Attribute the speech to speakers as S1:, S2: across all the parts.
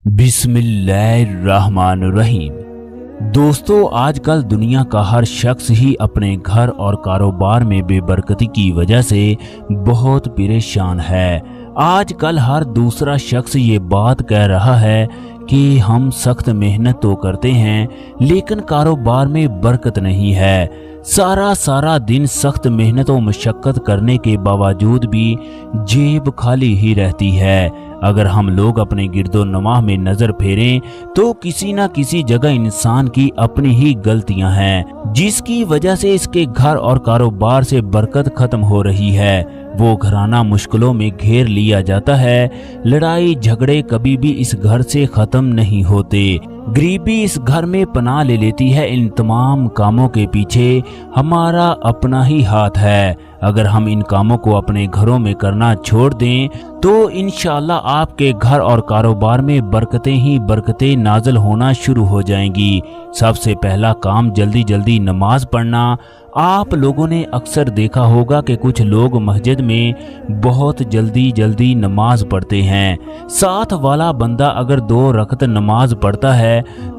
S1: बिस्मिल्लाहिर्रहमानिर्रहीम। दोस्तों, आजकल दुनिया का हर शख्स ही अपने घर और कारोबार में बेबरकती की वजह से बहुत परेशान है। आजकल हर दूसरा शख्स ये बात कह रहा है कि हम सख्त मेहनत तो करते हैं लेकिन कारोबार में बरकत नहीं है। सारा दिन सख्त मेहनत और मशक्कत करने के बावजूद भी जेब खाली ही रहती है। अगर हम लोग अपने गिरदो नवाह में नजर फेरें तो किसी न किसी जगह इंसान की अपनी ही गलतियां हैं जिसकी वजह से इसके घर और कारोबार से बरकत खत्म हो रही है। वो घराना मुश्किलों में घेर लिया जाता है। लड़ाई झगड़े कभी भी इस घर से खत्म नहीं होते। गरीबी इस घर में पनाह ले लेती है। इन तमाम कामों के पीछे हमारा अपना ही हाथ है। अगर हम इन कामों को अपने घरों में करना छोड़ दें तो इंशाअल्लाह आपके घर और कारोबार में बरकतें ही बरकतें नाज़िल होना शुरू हो जाएंगी। सबसे पहला काम जल्दी नमाज पढ़ना। आप लोगों ने अक्सर देखा होगा कि कुछ लोग मस्जिद में बहुत जल्दी नमाज पढ़ते हैं। साथ वाला बंदा अगर 2 रकत नमाज पढ़ता है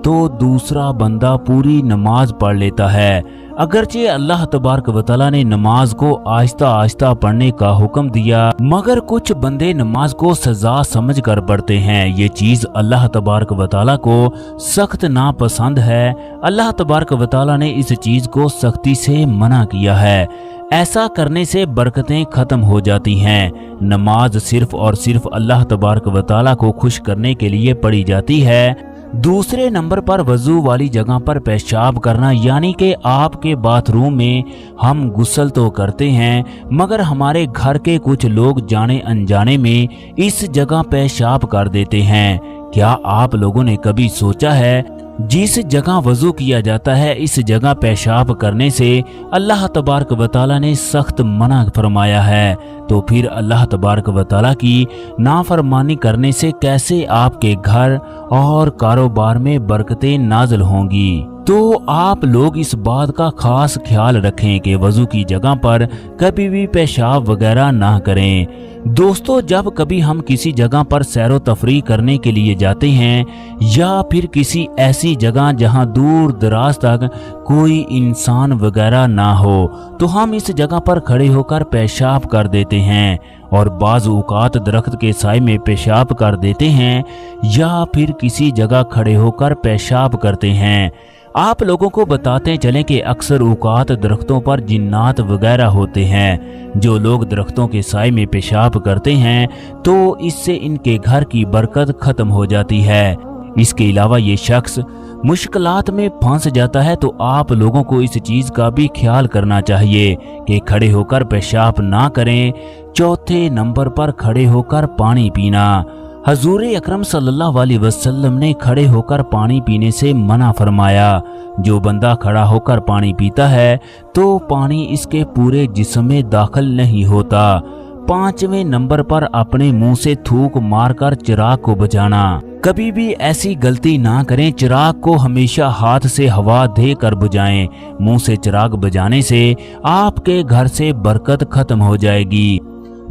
S1: तो दूसरा बंदा पूरी नमाज पढ़ लेता है। अगरचे अल्लाह तबारक व तआला ने नमाज को आहिस्ता पढ़ने का हुक्म दिया, मगर कुछ बंदे नमाज को सजा समझ कर पढ़ते हैं। ये चीज अल्लाह तबारक व तआला को सख्त नापसंद है। अल्लाह तबारक व तआला ने इस चीज को सख्ती से मना किया है। ऐसा करने से बरकतें खत्म हो जाती हैं। नमाज सिर्फ और सिर्फ अल्लाह तबारक व तआला को खुश करने के लिए पढ़ी जाती है। दूसरे नंबर पर वजू वाली जगह पर पेशाब करना, यानी कि आपके बाथरूम में हम गुस्ल तो करते हैं मगर हमारे घर के कुछ लोग जाने अनजाने में इस जगह पेशाब कर देते हैं। क्या आप लोगों ने कभी सोचा है जिस जगह वजू किया जाता है इस जगह पेशाब करने से अल्लाह तबारक व तआला ने सख्त मना फरमाया है, तो फिर अल्लाह तबारक व तआला की नाफरमानी करने से कैसे आपके घर और कारोबार में बरकतें नाज़िल होंगी। तो आप लोग इस बात का खास ख्याल रखें कि वजू की जगह पर कभी भी पेशाब वगैरह ना करें। दोस्तों, जब कभी हम किसी जगह पर सैरो तफरी करने के लिए जाते हैं या फिर किसी ऐसी जगह जहां दूर दराज तक कोई इंसान वगैरह ना हो तो हम इस जगह पर खड़े होकर पेशाब कर देते हैं और बाज़ औक़ात दरख्त के साए में पेशाब कर देते हैं या फिर किसी जगह खड़े होकर पेशाब करते हैं। आप लोगों को बताते चलें कि अक्सर औक़ात दरख्तों पर जिन्नात वगैरह होते हैं। जो लोग दरख्तों के साए में पेशाब करते हैं तो इससे इनके घर की बरकत खत्म हो जाती है। इसके अलावा ये शख्स मुश्किलात में फंस जाता है तो आप लोगों को इस चीज का भी ख्याल करना चाहिए कि खड़े होकर पेशाब ना करें। चौथे नंबर पर खड़े होकर पानी पीना। हजूर अकरम सल्लल्लाहु अलैहि वसल्लम ने खड़े होकर पानी पीने से मना फरमाया। जो बंदा खड़ा होकर पानी पीता है तो पानी इसके पूरे जिस्म में दाखिल नहीं होता। 5वें नंबर पर अपने मुंह से थूक मारकर चिराग को बुझाना। कभी भी ऐसी गलती ना करें। चिराग को हमेशा हाथ से हवा देकर बुझाएं। मुंह से चिराग बुझाने से आपके घर से बरकत खत्म हो जाएगी।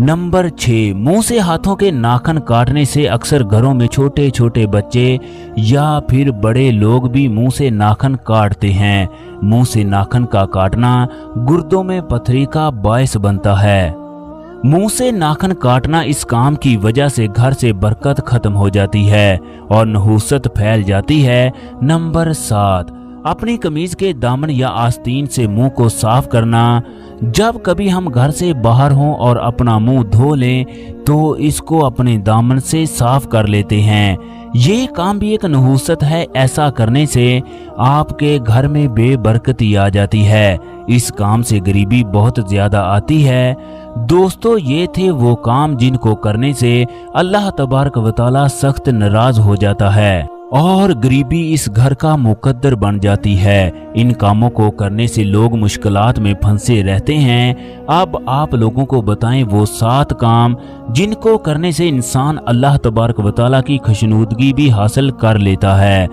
S1: नंबर 6, मुंह से हाथों के नाखून काटने से अक्सर घरों में छोटे छोटे बच्चे या फिर बड़े लोग भी मुंह से नाखून काटते हैं। मुंह से नाखून का काटना गुर्दों में पथरी का बायस बनता है। मुंह से नाखून काटना इस काम की वजह से घर से बरकत खत्म हो जाती है और नहूसत फैल जाती है। नंबर 7, अपनी कमीज के दामन या आस्तीन से मुंह को साफ करना। जब कभी हम घर से बाहर हों और अपना मुंह धो लें तो इसको अपने दामन से साफ कर लेते हैं। ये काम भी एक नहूसत है। ऐसा करने से आपके घर में बेबरकती आ जाती है। इस काम से गरीबी बहुत ज्यादा आती है। दोस्तों, ये थे वो काम जिनको करने से अल्लाह तबारक व तआला सख्त नाराज हो जाता है और गरीबी इस घर का मुकद्दर बन जाती है। इन कामों को करने से लोग मुश्किलात में फंसे रहते हैं। अब आप लोगों को बताएं वो 7 काम जिनको करने से इंसान अल्लाह तबारक व तआला की खुशनुदगी भी हासिल कर लेता है।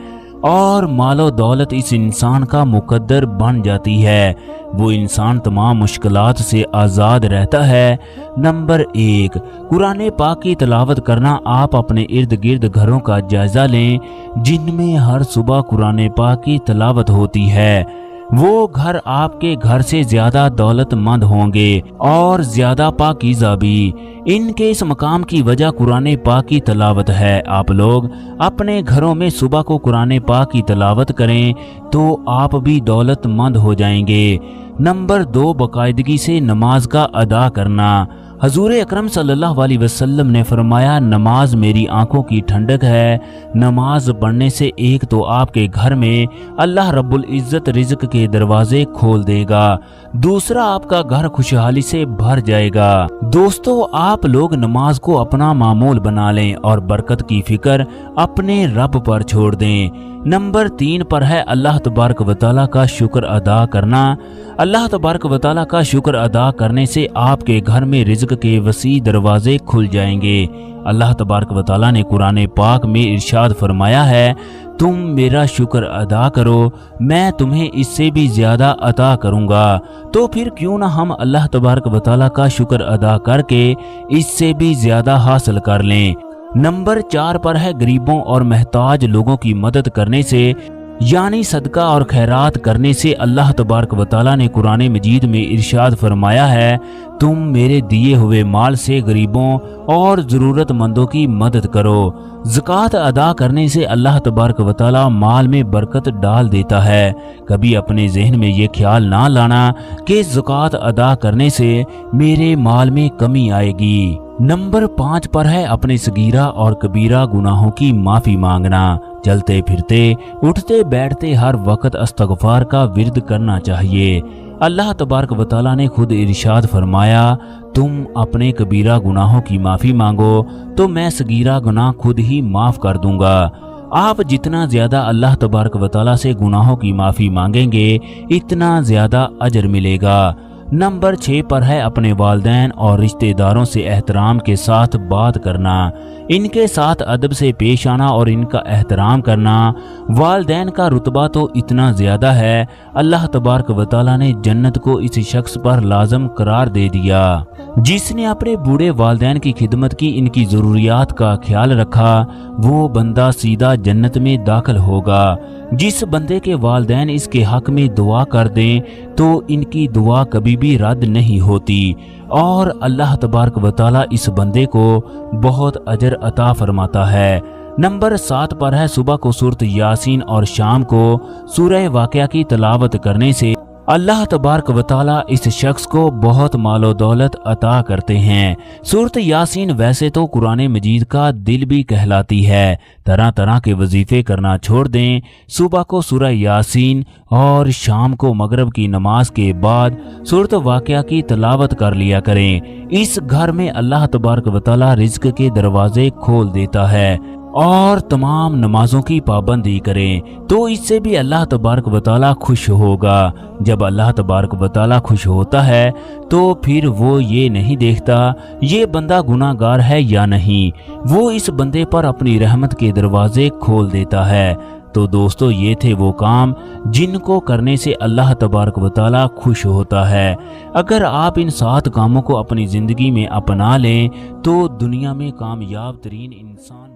S1: اور مال و دولت اس انسان کا مقدر بن جاتی ہے، وہ انسان تمام مشکلات سے آزاد رہتا ہے۔ نمبر 1، قرآن پاک کی تلاوت کرنا۔ آپ اپنے ارد گرد گھروں کا جائزہ لیں جن میں ہر صبح قرآن پاک کی تلاوت ہوتی ہے، وہ گھر آپ کے گھر سے زیادہ دولت مند ہوں گے اور زیادہ پاکیزہ بھی۔ ان کے اس مقام کی وجہ قرآن پاک کی تلاوت ہے۔ آپ لوگ اپنے گھروں میں صبح کو قرآن پاک کی تلاوت کریں تو آپ بھی دولت مند ہو جائیں گے۔ نمبر 2، باقاعدگی سے نماز کا ادا کرنا۔ حضور اکرم صلی اللہ علیہ وسلم نے فرمایا، نماز میری آنکھوں کی ٹھنڈک ہے۔ نماز پڑھنے سے ایک تو آپ کے گھر میں اللہ رب العزت رزق کے دروازے کھول دے گا، دوسرا آپ کا گھر خوشحالی سے بھر جائے گا۔ دوستو، آپ لوگ نماز کو اپنا معمول بنا لیں اور برکت کی فکر اپنے رب پر چھوڑ دیں۔ نمبر 3 پر ہے اللہ تبارک و تعالیٰ کا شکر ادا کرنا۔ اللہ تبارک و تعالیٰ کا شکر ادا کرنے سے آپ کے گھر میں رزق کے وسیع دروازے کھل جائیں گے۔ اللہ تبارک و تعالیٰ نے قرآن پاک میں ارشاد فرمایا ہے، تم میرا شکر ادا کرو میں تمہیں اس سے بھی زیادہ عطا کروں گا۔ تو پھر کیوں نہ ہم اللہ تبارک و تعالیٰ کا شکر ادا کر کے اس سے بھی زیادہ حاصل کر لیں۔ نمبر 4 پر ہے غریبوں اور محتاج لوگوں کی مدد کرنے سے، یعنی صدقہ اور خیرات کرنے سے۔ اللہ تبارک و تعالیٰ نے قرآن مجید میں ارشاد فرمایا ہے، تم میرے دیے ہوئے مال سے غریبوں اور ضرورت مندوں کی مدد کرو۔ زکوٰۃ ادا کرنے سے اللہ تبارک و تعالیٰ مال میں برکت ڈال دیتا ہے۔ کبھی اپنے ذہن میں یہ خیال نہ لانا کہ زکوٰۃ ادا کرنے سے میرے مال میں کمی آئے گی۔ نمبر 5 پر ہے اپنے صغیرہ اور کبیرہ گناہوں کی معافی مانگنا۔ چلتے پھرتے اٹھتے بیٹھتے ہر وقت استغفار کا ورد کرنا چاہیے۔ اللہ تبارک و تعالیٰ نے خود ارشاد فرمایا، تم اپنے کبیرہ گناہوں کی معافی مانگو تو میں صغیرہ گناہ خود ہی معاف کر دوں گا۔ آپ جتنا زیادہ اللہ تبارک و تعالیٰ سے گناہوں کی معافی مانگیں گے اتنا زیادہ اجر ملے گا۔ نمبر 6 پر ہے اپنے والدین اور رشتہ داروں سے احترام کے ساتھ بات کرنا، ان کے ساتھ ادب سے پیش آنا اور ان کا احترام کرنا۔ والدین کا رتبہ تو اتنا زیادہ ہے، اللہ تبارک و تعالیٰ نے جنت کو اس شخص پر لازم قرار دے دیا جس نے اپنے بوڑھے والدین کی خدمت کی، ان کی ضروریات کا خیال رکھا، وہ بندہ سیدھا جنت میں داخل ہوگا۔ جس بندے کے والدین اس کے حق میں دعا کر دیں تو ان کی دعا کبھی بھی رد نہیں ہوتی اور اللہ تبارک و تعالیٰ اس بندے کو بہت اجر عطا فرماتا ہے۔ نمبر 7 پر ہے صبح کو سورۃ یاسین اور شام کو سورہ واقعہ کی تلاوت کرنے سے اللہ تبارک و تعالیٰ اس شخص کو بہت مال و دولت عطا کرتے ہیں۔ سورۃ یاسین ویسے تو قرآن مجید کا دل بھی کہلاتی ہے۔ طرح طرح کے وظیفے کرنا چھوڑ دیں، صبح کو سورہ یاسین اور شام کو مغرب کی نماز کے بعد سورۃ واقعہ کی تلاوت کر لیا کریں۔ اس گھر میں اللہ تبارک و تعالیٰ رزق کے دروازے کھول دیتا ہے۔ اور تمام نمازوں کی پابندی کریں تو اس سے بھی اللہ تبارک و تعالیٰ خوش ہوگا۔ جب اللہ تبارک و تعالیٰ خوش ہوتا ہے تو پھر وہ یہ نہیں دیکھتا یہ بندہ گناہ گار ہے یا نہیں، وہ اس بندے پر اپنی رحمت کے دروازے کھول دیتا ہے۔ تو دوستو، یہ تھے وہ کام جن کو کرنے سے اللہ تبارک و تعالیٰ خوش ہوتا ہے۔ اگر آپ ان 7 کاموں کو اپنی زندگی میں اپنا لیں تو دنیا میں کامیاب ترین انسان